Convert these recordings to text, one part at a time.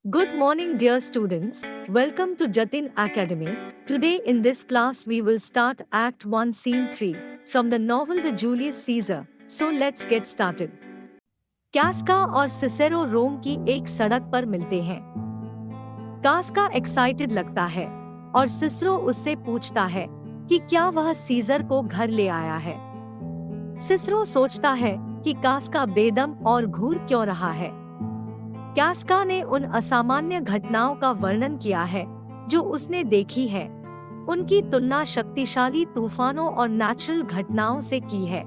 Good morning, dear students. Welcome to Jatin Academy. Today in this class we will start Act 1 Scene 3 from the novel The Julius Caesar. So let's get started. कास्का और Cicero रोम की एक सड़क पर मिलते हैं। कास्का excited लगता है और सिसेरो उससे पूछता है कि क्या वह सीजर को घर ले आया है। सिसेरो सोचता है कि कास्का बेदम और घूर क्यों रहा है। कास्का ने उन असामान्य घटनाओं का वर्णन किया है जो उसने देखी है। उनकी तुलना शक्तिशाली तूफानों और नेचुरल घटनाओं से की है।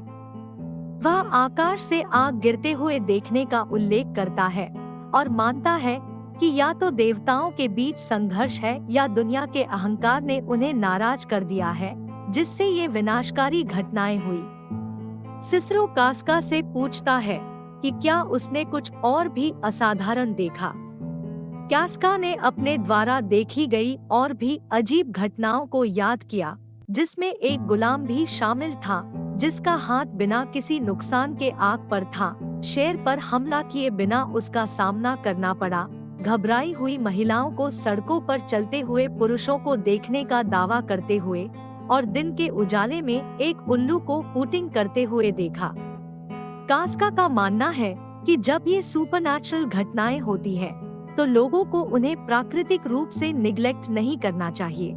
वह आकाश से आग गिरते हुए देखने का उल्लेख करता है और मानता है कि या तो देवताओं के बीच संघर्ष है या दुनिया के अहंकार ने उन्हें नाराज कर दिया है, जिससे ये विनाशकारी घटनाएं हुई। सिसेरो कास्का से पूछता है कि क्या उसने कुछ और भी असाधारण देखा। कास्का ने अपने द्वारा देखी गई और भी अजीब घटनाओं को याद किया, जिसमें एक गुलाम भी शामिल था जिसका हाथ बिना किसी नुकसान के आग पर था। शेर पर हमला किए बिना उसका सामना करना पड़ा। घबराई हुई महिलाओं को सड़कों पर चलते हुए पुरुषों को देखने का दावा करते हुए और दिन के उजाले में एक उल्लू को हूटिंग करते हुए देखा। कास्का का मानना है कि जब ये सुपरनैचुरल घटनाएं होती हैं, तो लोगों को उन्हें प्राकृतिक रूप से निग्लेक्ट नहीं करना चाहिए,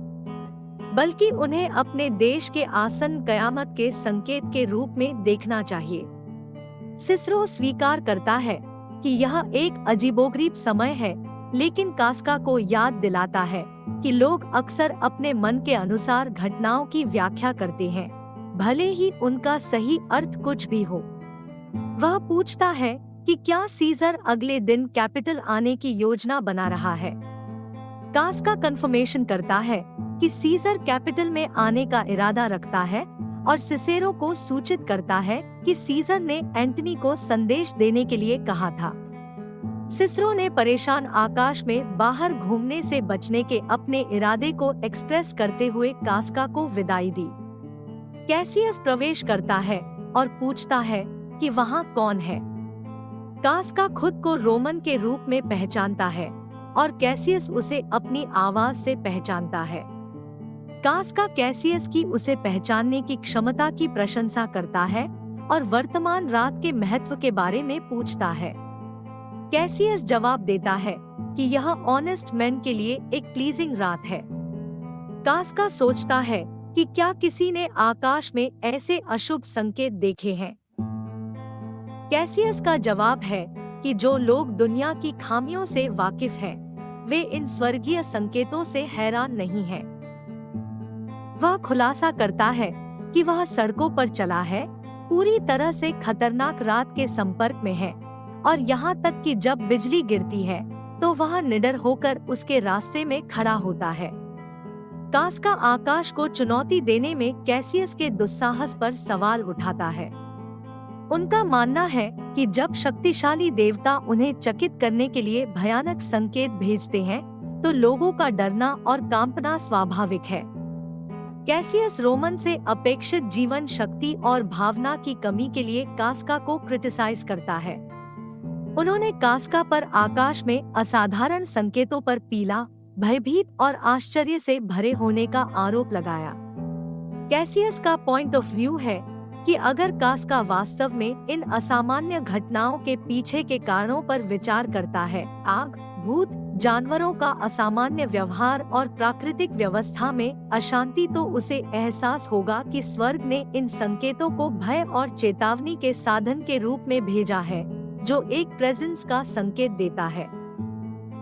बल्कि उन्हें अपने देश के आसन्न कयामत के संकेत के रूप में देखना चाहिए। सिसेरो स्वीकार करता है कि यह एक अजीबोगरीब समय है, लेकिन कास्का को याद दिलाता है कि लोग अक्सर अपने मन के अनुसार घटनाओं की व्याख्या करते हैं, भले ही उनका सही अर्थ कुछ भी हो। वह पूछता है कि क्या सीजर अगले दिन कैपिटल आने की योजना बना रहा है। कास्का कंफर्मेशन करता है कि सीजर कैपिटल में आने का इरादा रखता है और सिसेरो को सूचित करता है कि सीजर ने एंटनी को संदेश देने के लिए कहा था। सिसेरो ने परेशान आकाश में बाहर घूमने से बचने के अपने इरादे को एक्सप्रेस करते हुए कास्का को विदाई दी। कैसियस प्रवेश करता है और पूछता है कि वहाँ कौन है। कास्का खुद को रोमन के रूप में पहचानता है और कैसियस उसे अपनी आवाज से पहचानता है। कास्का कैसियस की उसे पहचानने की क्षमता की प्रशंसा करता है और वर्तमान रात के महत्व के बारे में पूछता है। कैसियस जवाब देता है कि यह ऑनेस्ट मैन के लिए एक प्लीजिंग रात है। कास्का सोचता है कि क्या किसी ने आकाश में ऐसे अशुभ संकेत देखे हैं। कैसियस का जवाब है कि जो लोग दुनिया की खामियों से वाकिफ हैं, वे इन स्वर्गीय संकेतों से हैरान नहीं हैं। वह खुलासा करता है कि वह सड़कों पर चला है, पूरी तरह से खतरनाक रात के संपर्क में है और यहाँ तक कि जब बिजली गिरती है तो वह निडर होकर उसके रास्ते में खड़ा होता है। कास्का आकाश को चुनौती देने में कैसियस के दुस्साहस पर सवाल उठाता है। उनका मानना है कि जब शक्तिशाली देवता उन्हें चकित करने के लिए भयानक संकेत भेजते हैं, तो लोगों का डरना और कांपना स्वाभाविक है। कैसियस रोमन से अपेक्षित जीवन शक्ति और भावना की कमी के लिए कास्का को क्रिटिसाइज करता है। उन्होंने कास्का पर आकाश में असाधारण संकेतों पर पीला, भयभीत और आश्चर्य से भरे होने का आरोप लगाया। कैसियस का पॉइंट ऑफ व्यू है कि अगर कास्का वास्तव में इन असामान्य घटनाओं के पीछे के कारणों पर विचार करता है, आग, भूत, जानवरों का असामान्य व्यवहार और प्राकृतिक व्यवस्था में अशांति, तो उसे एहसास होगा कि स्वर्ग ने इन संकेतों को भय और चेतावनी के साधन के रूप में भेजा है, जो एक प्रेजेंस का संकेत देता है,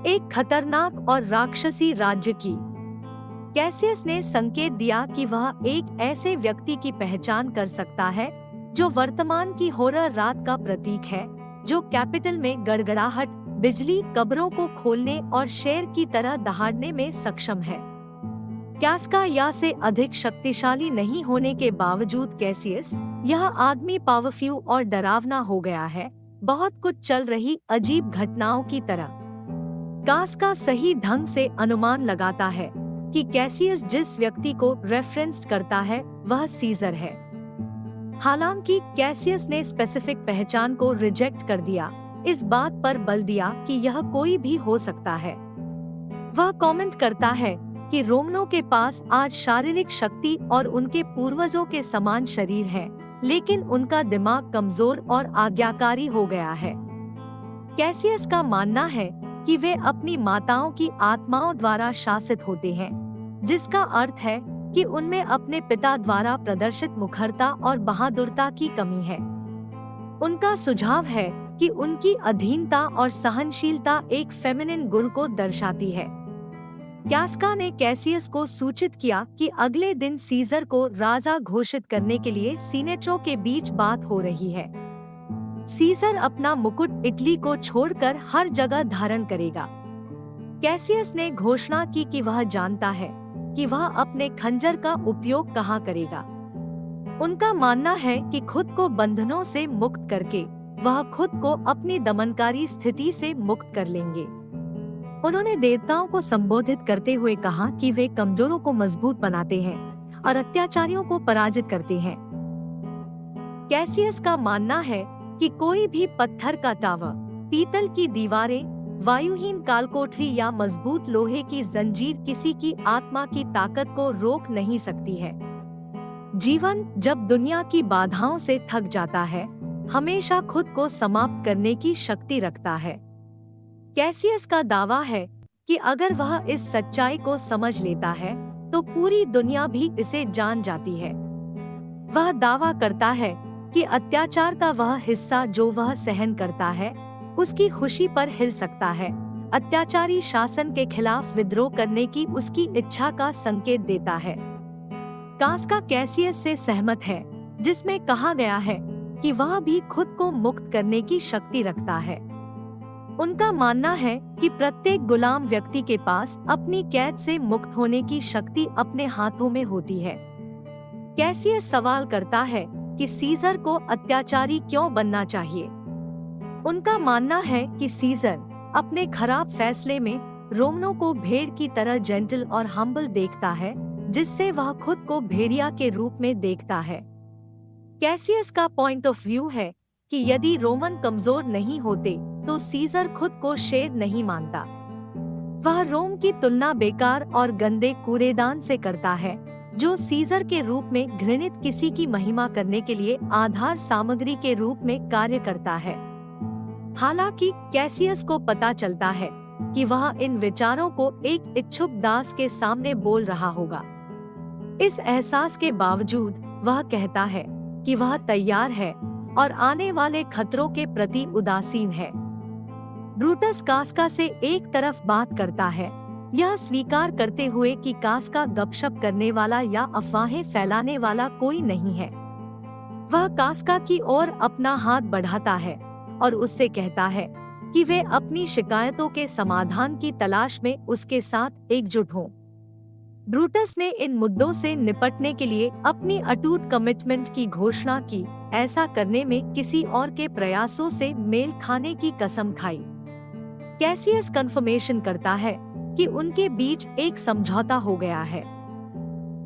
एक खतरनाक और राक्षसी राज्य की। कैसियस ने संकेत दिया कि वह एक ऐसे व्यक्ति की पहचान कर सकता है जो वर्तमान की हॉरर रात का प्रतीक है, जो कैपिटल में गड़गड़ाहट, बिजली, कब्रों को खोलने और शेर की तरह दहाड़ने में सक्षम है। कास्का या से अधिक शक्तिशाली नहीं होने के बावजूद कैसियस, यह आदमी पावरफुल और डरावना हो गया है, बहुत कुछ चल रही अजीब घटनाओं की तरह। कास्का सही ढंग से अनुमान लगाता है कि कैसियस जिस व्यक्ति को रेफरेंस करता है वह सीजर है। हालांकि कैसियस ने स्पेसिफिक पहचान को रिजेक्ट कर दिया, इस बात पर बल दिया कि यह कोई भी हो सकता है। वह कमेंट करता है कि रोमनों के पास आज शारीरिक शक्ति और उनके पूर्वजों के समान शरीर है, लेकिन उनका दिमाग कमजोर और आज्ञाकारी हो गया है। कैसियस का मानना है कि वे अपनी माताओं की आत्माओं द्वारा शासित होते हैं, जिसका अर्थ है कि उनमें अपने पिता द्वारा प्रदर्शित मुखरता और बहादुरता की कमी है। उनका सुझाव है कि उनकी अधीनता और सहनशीलता एक फेमिनिन गुण को दर्शाती है। कास्का ने कैसियस को सूचित किया कि अगले दिन सीजर को राजा घोषित करने के लिए सीनेटरों के बीच बात हो रही है। सीजर अपना मुकुट इटली को छोड़कर हर जगह धारण करेगा। कैसियस ने घोषणा की कि वह जानता है कि वह अपने खंजर का उपयोग कहाँ करेगा। उनका मानना है कि खुद को बंधनों से मुक्त करके वह खुद को अपनी दमनकारी स्थिति से मुक्त कर लेंगे। उन्होंने देवताओं को संबोधित करते हुए कहा कि वे कमजोरों को मजबूत बनाते हैं और अत्याचारियों को पराजित करते हैं। कैसियस का मानना है कि कोई भी पत्थर का टावर, पीतल की दीवारें, वायुहीन कालकोठरी या मजबूत लोहे की जंजीर किसी की आत्मा की ताकत को रोक नहीं सकती है। जीवन जब दुनिया की बाधाओं से थक जाता है, हमेशा खुद को समाप्त करने की शक्ति रखता है। कैसियस का दावा है कि अगर वह इस सच्चाई को समझ लेता है तो पूरी दुनिया भी इसे जान जाती है। वह दावा करता है कि अत्याचार का वह हिस्सा जो वह सहन करता है उसकी खुशी पर हिल सकता है। अत्याचारी शासन के खिलाफ विद्रोह करने की उसकी इच्छा का संकेत देता है। कास्का कैसियस से सहमत है, जिसमें कहा गया है कि वह भी खुद को मुक्त करने की शक्ति रखता है। उनका मानना है कि प्रत्येक गुलाम व्यक्ति के पास अपनी कैद से मुक्त होने की शक्ति अपने हाथों में होती है। कैसियस सवाल करता है कि सीजर को अत्याचारी क्यों बनना चाहिए। उनका मानना है कि सीजर अपने खराब फैसले में रोमनों को भेड़ की तरह जेंटल और हम्बल देखता है, जिससे वह खुद को भेड़िया के रूप में देखता है। कैसियस का पॉइंट ऑफ व्यू है कि यदि रोमन कमजोर नहीं होते तो सीजर खुद को शेर नहीं मानता। वह रोम की तुलना बेकार और गंदे कूड़ेदान से करता है, जो सीजर के रूप में घृणित किसी की महिमा करने के लिए आधार सामग्री के रूप में कार्य करता है। हालांकि कैसियस को पता चलता है कि वह इन विचारों को एक इच्छुक दास के सामने बोल रहा होगा। इस एहसास के बावजूद वह कहता है कि वह तैयार है और आने वाले खतरों के प्रति उदासीन है। ब्रूटस कास्का से एक तरफ बात करता है, यह स्वीकार करते हुए कि कास्का गपशप करने वाला या अफवाहें फैलाने वाला कोई नहीं है। वह कास्का की ओर अपना हाथ बढ़ाता है और उससे कहता है कि वे अपनी शिकायतों के समाधान की तलाश में उसके साथ एकजुट हों। ब्रूटस ने इन मुद्दों से निपटने के लिए अपनी अटूट कमिटमेंट की घोषणा की, ऐसा करने में किसी और के प्रयासों से मेल खाने की कसम खाई। कैसियस कन्फर्मेशन करता है कि उनके बीच एक समझौता हो गया है।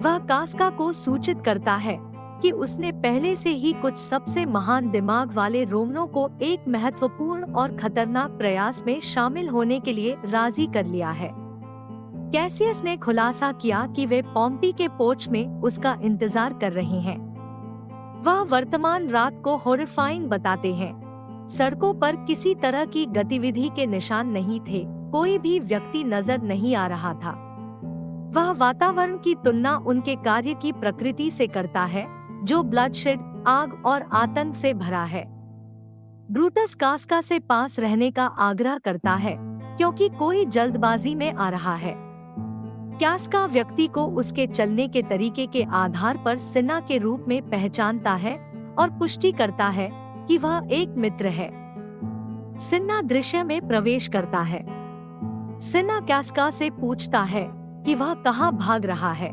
वह कास्का को सूचित करता है कि उसने पहले से ही कुछ सबसे महान दिमाग वाले रोमनों को एक महत्वपूर्ण और खतरनाक प्रयास में शामिल होने के लिए राजी कर लिया है। कैसियस ने खुलासा किया कि वे पॉम्पी के पोर्च में उसका इंतजार कर रहे हैं। वह वर्तमान रात को हॉरिफाइंग बताते हैं। सड़कों पर किसी तरह की गतिविधि के निशान नहीं थे, कोई भी व्यक्ति नजर नहीं आ रहा था। वह वातावरण की तुलना उनके कार्य की प्रकृति से करता है, जो ब्लडशेड, आग और आतंक से भरा है। ब्रूटस कास्का से पास रहने का आग्रह करता है क्योंकि कोई जल्दबाजी में आ रहा है। कास्का व्यक्ति को उसके चलने के तरीके के आधार पर सिन्ना के रूप में पहचानता है और पुष्टि करता है कि वह एक मित्र है। सिन्ना दृश्य में प्रवेश करता है। सिन्ना कास्का से पूछता है कि वह कहाँ भाग रहा है।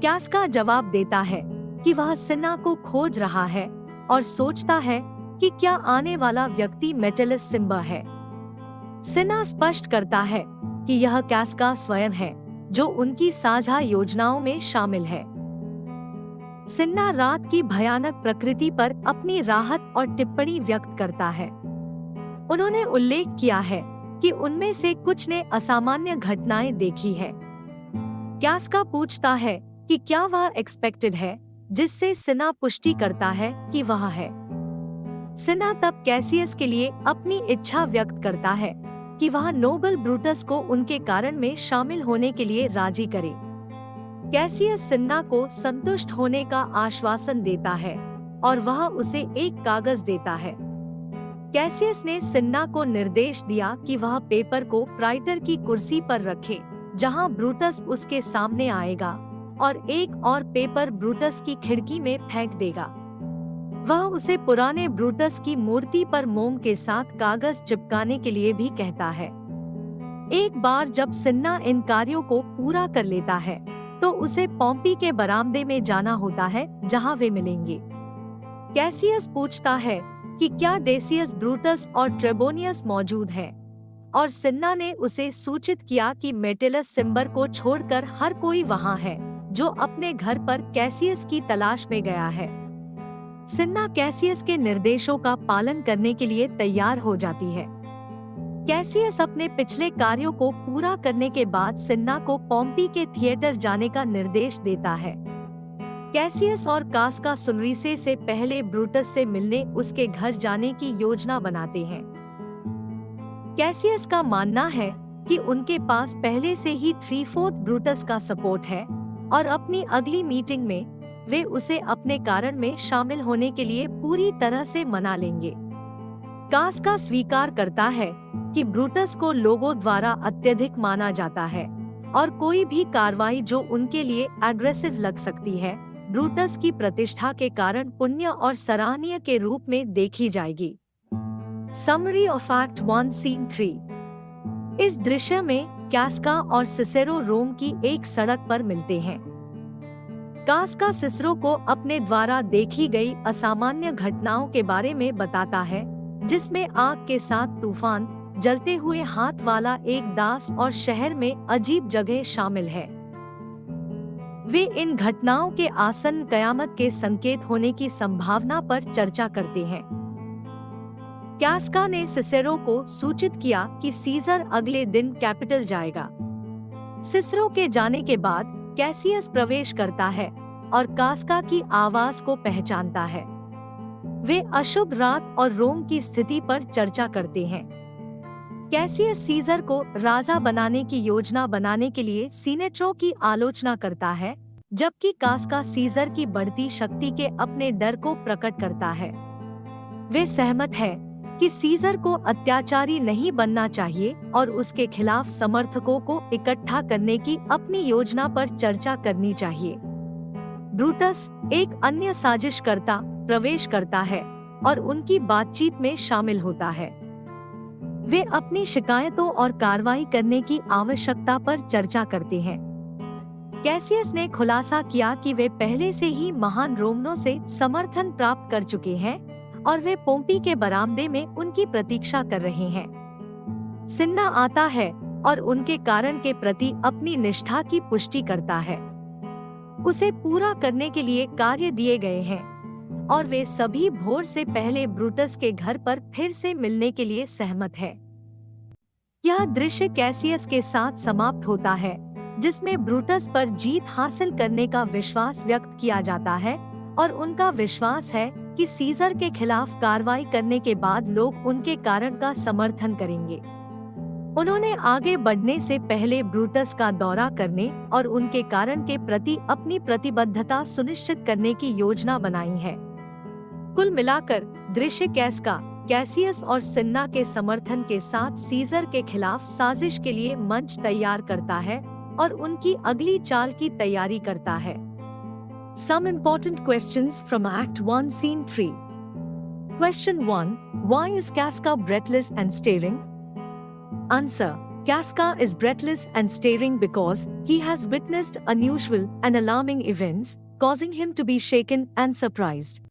कास्का जवाब देता है कि वह सिन्ना को खोज रहा है और सोचता है कि क्या आने वाला व्यक्ति मेटलिस सिम्बा है। सिन्ना स्पष्ट करता है कि यह कास्का स्वयं है, जो उनकी साझा योजनाओं में शामिल है। सिन्ना रात की भयानक प्रकृति पर अपनी राहत और टिप्पणी व्यक्त करता है। उन्होंने उल्लेख किया है कि उनमें से कुछ ने असामान्य घटनाएं देखी है। क्यास्का पूछता है कि क्या वह एक्सपेक्टेड है, जिससे सिन्हा पुष्टि करता है कि वह है। सिन्हा तब कैसियस के लिए अपनी इच्छा व्यक्त करता है कि वह नोबल ब्रूटस को उनके कारण में शामिल होने के लिए राजी करे। कैसियस सिन्हा को संतुष्ट होने का आश्वासन देता है और वह उसे एक कागज देता है। कैसियस ने सिन्हा को निर्देश दिया कि वह पेपर को प्राइटर की कुर्सी पर रखे, जहां ब्रूटस उसके सामने आएगा, और एक और पेपर ब्रूटस की खिड़की में फेंक देगा। वह उसे पुराने ब्रूटस की मूर्ति पर मोम के साथ कागज चिपकाने के लिए भी कहता है। एक बार जब सिन्हा इन कार्यों को पूरा कर लेता है तो उसे पोम्पी के बरामदे में जाना होता है, जहां वे मिलेंगे। कैसियस पूछता है कि क्या डेसियस ब्रूटस और ट्रेबोनियस मौजूद हैं, और सिन्हा ने उसे सूचित किया कि मेटिलस सिम्बर को छोड़कर हर कोई वहां है, जो अपने घर पर कैसियस की तलाश में गया है। सिन्हा कैसियस के निर्देशों का पालन करने के लिए तैयार हो जाती है। कैसियस अपने पिछले कार्यों को पूरा करने के बाद सिन्हा को पोम्पी के थिएटर जाने का निर्देश देता है। कैसियस और कास्का सुनरीसे से पहले ब्रूटस से मिलने उसके घर जाने की योजना बनाते हैं। कैसियस का मानना है कि उनके पास पहले से ही 3/4 ब्रूटस का सपोर्ट है और अपनी अगली मीटिंग में वे उसे अपने कारण में शामिल होने के लिए पूरी तरह से मना लेंगे। कास्का स्वीकार करता है कि ब्रूटस को लोगों द्वारा अत्यधिक माना जाता है और कोई भी कार्रवाई जो उनके लिए एग्रेसिव लग सकती है, ब्रूटस की प्रतिष्ठा के कारण पुण्य और सराहनीय के रूप में देखी जाएगी। Summary of act 1 scene 3। इस दृश्य में कास्का और सिसेरो रोम की एक सड़क पर मिलते हैं। कास्का सिसरो को अपने द्वारा देखी गई असामान्य घटनाओं के बारे में बताता है, जिसमें आग के साथ तूफान, जलते हुए हाथ वाला एक दास और शहर में अजीब जगह शामिल है। वे इन घटनाओं के आसन्न कयामत के संकेत होने की संभावना पर चर्चा करते हैं। कास्का ने सिसेरो को सूचित किया कि सीजर अगले दिन कैपिटल जाएगा। सिसरो के जाने के बाद कैसियस प्रवेश करता है और कास्का की आवाज को पहचानता है। वे अशुभ रात और रोम की स्थिति पर चर्चा करते हैं। कैसियस सीजर को राजा बनाने की योजना बनाने के लिए सीनेट्रो की आलोचना करता है, जबकि कास्का सीजर की बढ़ती शक्ति के अपने डर को प्रकट करता है। वे सहमत है कि सीजर को अत्याचारी नहीं बनना चाहिए और उसके खिलाफ समर्थकों को इकट्ठा करने की अपनी योजना पर चर्चा करनी चाहिए। ब्रूटस, एक अन्य साजिशकर्ता, प्रवेश करता है और उनकी बातचीत में शामिल होता है। वे अपनी शिकायतों और कार्रवाई करने की आवश्यकता पर चर्चा करते हैं। कैसियस ने खुलासा किया कि वे पहले से ही महान रोमनों से समर्थन प्राप्त कर चुके हैं और वे पोम्पी के बरामदे में उनकी प्रतीक्षा कर रहे हैं। सिन्हा आता है और उनके कारण के प्रति अपनी निष्ठा की पुष्टि करता है। उसे पूरा करने के लिए कार्य दिए गए हैं और वे सभी भोर से पहले ब्रूटस के घर पर फिर से मिलने के लिए सहमत है। यह दृश्य कैसियस के साथ समाप्त होता है, जिसमें ब्रूटस पर जीत हासिल करने का विश्वास व्यक्त किया जाता है और उनका विश्वास है कि सीजर के खिलाफ कार्रवाई करने के बाद लोग उनके कारण का समर्थन करेंगे। उन्होंने आगे बढ़ने से पहले ब्रूटस का दौरा करने और उनके कारण के प्रति अपनी प्रतिबद्धता सुनिश्चित करने की योजना बनाई है। कुल मिलाकर दृश्य कास्का, कैसियस और सिन्हा के समर्थन के साथ सीजर के खिलाफ साजिश के लिए मंच तैयार करता है और उनकी अगली चाल की तैयारी करता है। Some important questions from Act 1 Scene 3. Question 1. Why is Kaska breathless and staring? Answer. Kaska is breathless and staring because he has witnessed unusual and alarming events, causing him to be shaken and surprised.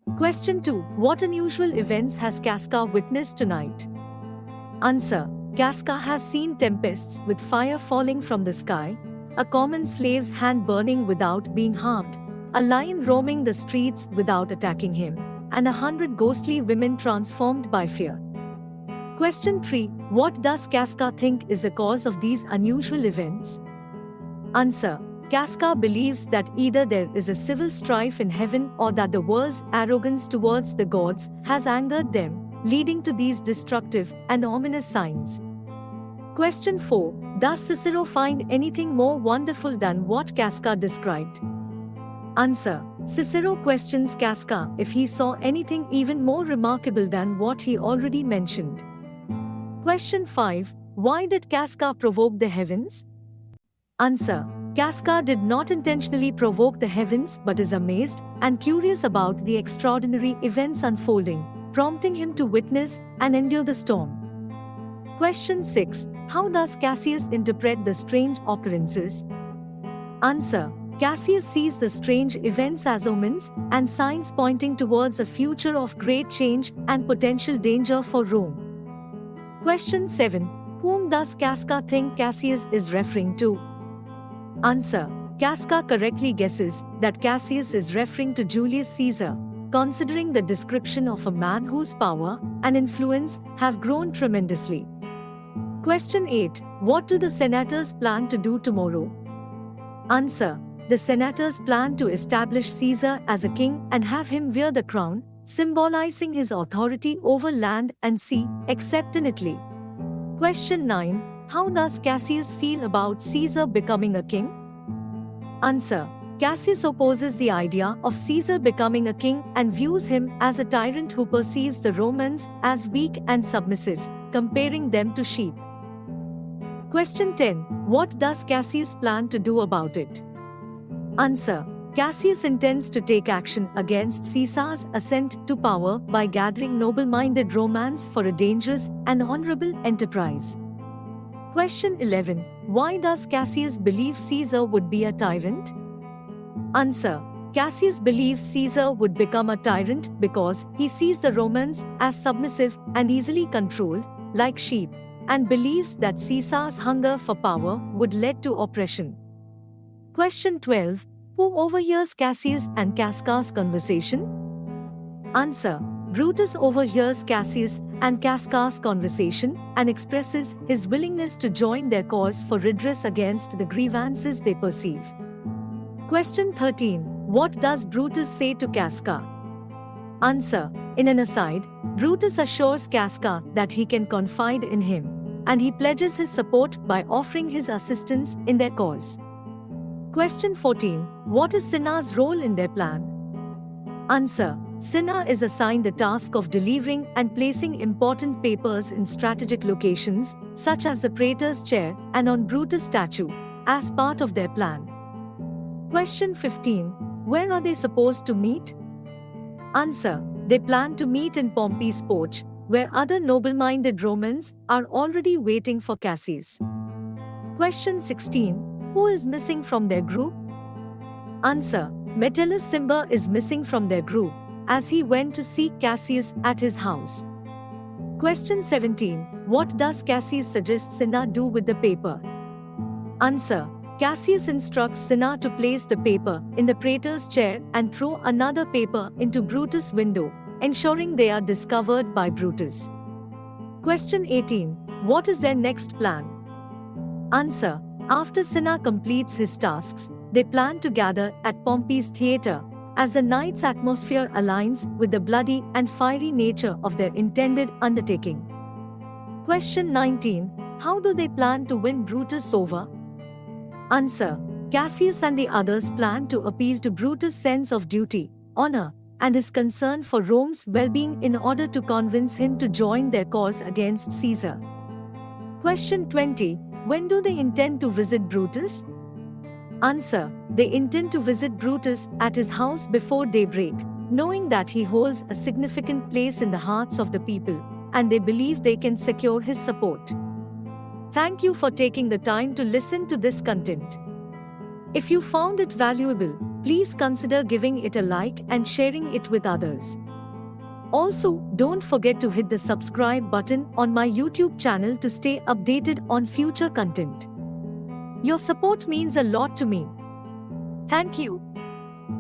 Question 2. What unusual events has Kaska witnessed tonight? Answer. Kaska has seen tempests with fire falling from the sky, a common slave's hand burning without being harmed, a lion roaming the streets without attacking him, and 100 ghostly women transformed by fear. Question 3. What does Casca think is the cause of these unusual events? Answer. Casca believes that either there is a civil strife in heaven or that the world's arrogance towards the gods has angered them, leading to these destructive and ominous signs. Question 4. Does Cicero find anything more wonderful than what Casca described? Answer. Cicero questions Casca if he saw anything even more remarkable than what he already mentioned. Question 5. Why did Casca provoke the heavens? Answer. Casca did not intentionally provoke the heavens but is amazed and curious about the extraordinary events unfolding, prompting him to witness and endure the storm. Question 6. How does Cassius interpret the strange occurrences? Answer. Cassius sees the strange events as omens and signs pointing towards a future of great change and potential danger for Rome. Question 7. Whom does Casca think Cassius is referring to? Answer. Casca correctly guesses that Cassius is referring to Julius Caesar, considering the description of a man whose power and influence have grown tremendously. Question 8. What do the senators plan to do tomorrow? Answer. The senators plan to establish Caesar as a king and have him wear the crown, symbolizing his authority over land and sea, except in Italy. Question 9. How does Cassius feel about Caesar becoming a king? Answer. Cassius opposes the idea of Caesar becoming a king and views him as a tyrant who perceives the Romans as weak and submissive, comparing them to sheep. Question 10. What does Cassius plan to do about it? Answer. Cassius intends to take action against Caesar's ascent to power by gathering noble-minded Romans for a dangerous and honorable enterprise. Question 11. Why does Cassius believe Caesar would be a tyrant? Answer. Cassius believes Caesar would become a tyrant because he sees the Romans as submissive and easily controlled, like sheep, and believes that Caesar's hunger for power would lead to oppression. Question 12. Who overhears Cassius and Casca's conversation? Answer. Brutus overhears Cassius and Casca's conversation and expresses his willingness to join their cause for redress against the grievances they perceive. Question 13. What does Brutus say to Casca? Answer. In an aside, Brutus assures Casca that he can confide in him, and he pledges his support by offering his assistance in their cause. Question 14. What is Cinna's role in their plan? Answer. Cinna is assigned the task of delivering and placing important papers in strategic locations, such as the praetor's chair and on Brutus' statue, as part of their plan. Question 15. Where are they supposed to meet? Answer. They plan to meet in Pompey's porch, where other noble-minded Romans are already waiting for Cassius. Question 16. Who is missing from their group? Answer. Metellus Cimber is missing from their group, as he went to seek Cassius at his house. Question 17. What does Cassius suggest Cinna do with the paper? Answer. Cassius instructs Cinna to place the paper in the praetor's chair and throw another paper into Brutus' window, ensuring they are discovered by Brutus. Question 18. What is their next plan? Answer. After Cinna completes his tasks, they plan to gather at Pompey's theatre, as the night's atmosphere aligns with the bloody and fiery nature of their intended undertaking. Question 19. How do they plan to win Brutus over? Answer. Cassius and the others plan to appeal to Brutus' sense of duty, honor, and his concern for Rome's well-being in order to convince him to join their cause against Caesar. Question 20. When do they intend to visit Brutus? Answer. They intend to visit Brutus at his house before daybreak, knowing that he holds a significant place in the hearts of the people, and they believe they can secure his support. Thank you for taking the time to listen to this content. If you found it valuable, please consider giving it a like and sharing it with others. Also, don't forget to hit the subscribe button on my YouTube channel to stay updated on future content. Your support means a lot to me. Thank you.